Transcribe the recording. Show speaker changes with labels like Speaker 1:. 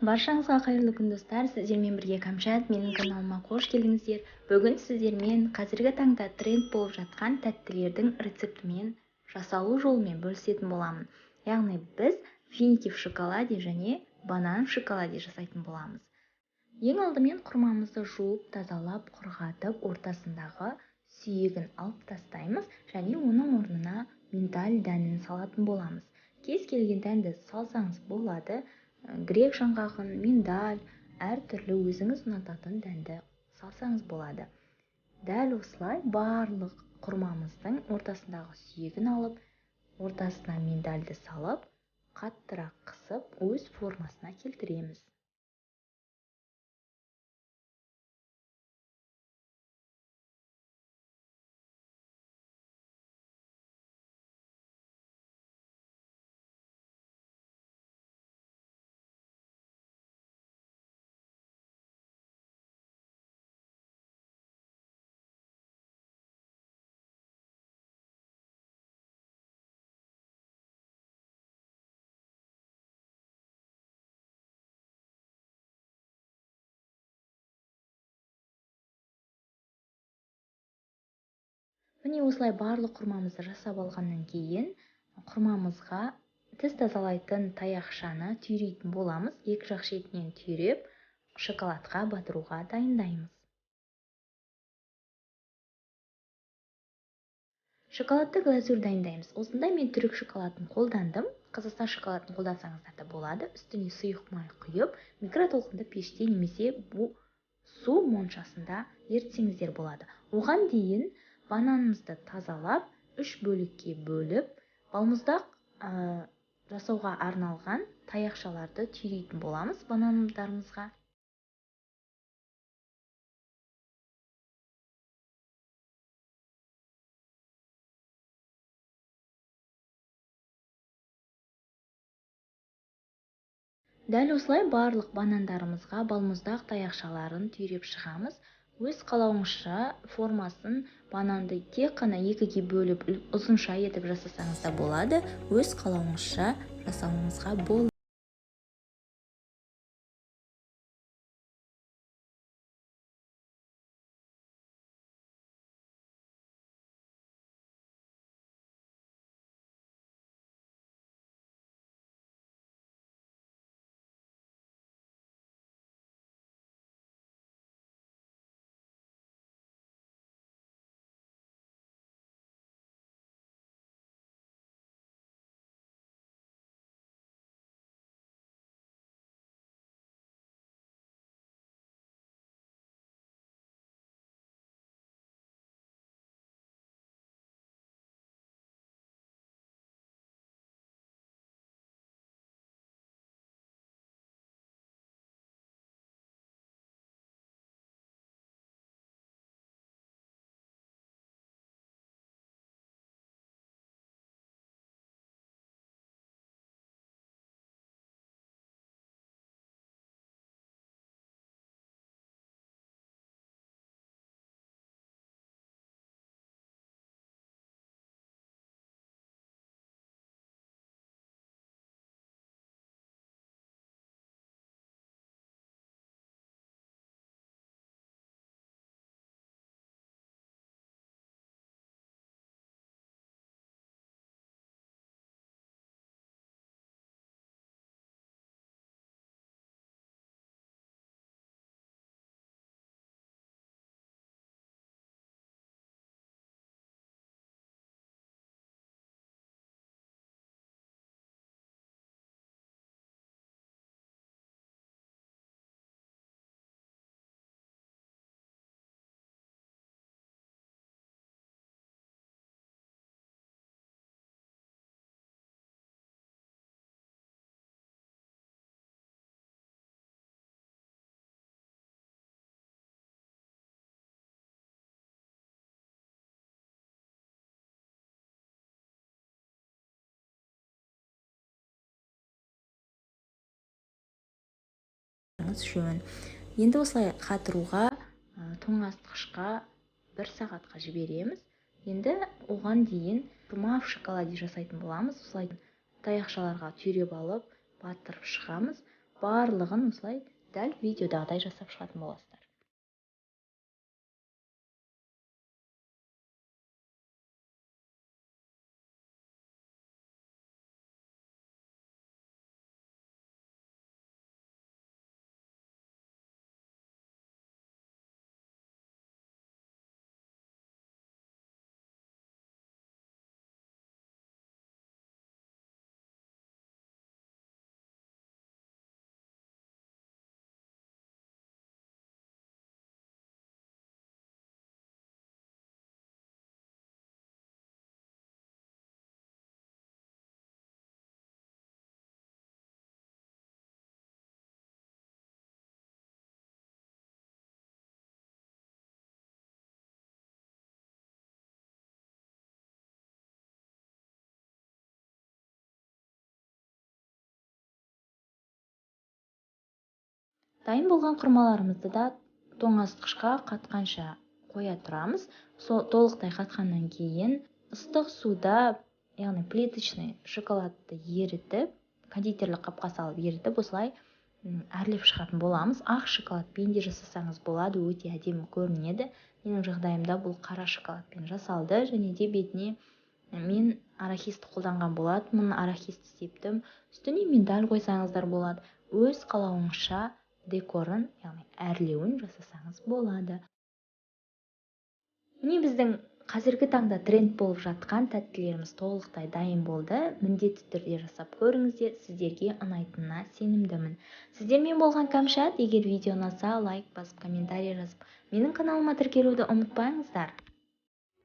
Speaker 1: Баршаңызға қайырлы күн достар, сіздермен бірге Кәмшат, менің каналыма қош келдіңіздер. Бүгін сіздермен қазіргі таңда тренд болып жатқан тәттілердің рецептімен, жасалу жолымен бөлісетін боламын. Яғни біз финики в шоколаде және банан в шоколаде жасайтын боламыз. Ең алдымен құрмамызды жуып, тазалап, құрғатып, ортасындағы сүйегін алып тастаймыз және оның орнына миндаль дәнін салатын боламыз. Кез келген дәнді салсаңыз болады. Грек жаңғағын, миндаль, әртүрлі өзіңіз ұнататын дәнді салсаңыз болады. Дәл осылай барлық құрмамыздың ортасындағы сүйегін алып, ортасына миндальді салып, қаттырақ қысып, өз формасына келтіреміз. Міне осылай барлық құрмамызды жасап алғаннан кейін құрмамызға тіс тазалайтын таяқшаны түйрейтін боламыз. Екі жақ шетінен түйреп, шоколадқа батыруға дайындаймыз. Шоколадты глазурь дайындаймыз. Осында мен түрік шоколадын қолдандым. Қазақстан шоколадын қолдансаңыздар да болады. Үстіне сұйық май құйып, микротолқынды пеште немесе бұл су моншасында ерітсеңіздер болады. Оған дейін бананымызды тазалап, 3 бөлікке бөліп, балмұздақ жасауға арналған таяқшаларды түйрейтін боламыз банандарымызға. Дәл осылай барлық банандарымызға балмұздақ таяқшаларын түйреп шығамыз. Өз қалауыңызша формасын бананды тек қана екіге бөліп ұзынша етіп жасасаңыз да болады. Өз қалауыңызша жасауыңызға болады. Жөн. Енді осылай қатыруға тоңазытқышқа 1 сағатқа жібереміз. Енді оған дейін құрма в шоколаде жасайтын боламыз. Осылай таяқшаларға түйреп алып, батырып шығамыз. барлығын осылай дәл видеодағыдай жасап шығатын боласыздар. Дайын болған құрмаларымызды да тоңазытқышқа қатқанша қоя тұрамыз. Толықтай қатқаннан кейін ыстық суда, яғни плиточный шоколадты ерітіп, кондитерлік қапқа салып ерітіп, осылай әрлеп шығатын боламыз. Ақ шоколадпен де жасасаңыз болады, өте әдемі көрінеді. Менің жағдайымда бұл қара шоколадпен жасалды, және де бетіне мен арахисті қолданған болатынмын. Арахисті септім. Үстіне миндаль қойсаңыздар болады. Өз қалауыңызша декорын, яғни әрлеуін жасасаңыз болады. Міне біздің қазіргі таңда тренд болып жатқан тәттілеріміз толықтай дайын болды. Міндетті түрде жасап көріңіздер, сіздерге ұнайтынына сенімдімін. Сіздермен болған Кәмшат. Егер видео ұнаса, лайк басып, комментарий жазып, менің каналыма тіркелуді ұмытпаңыздар.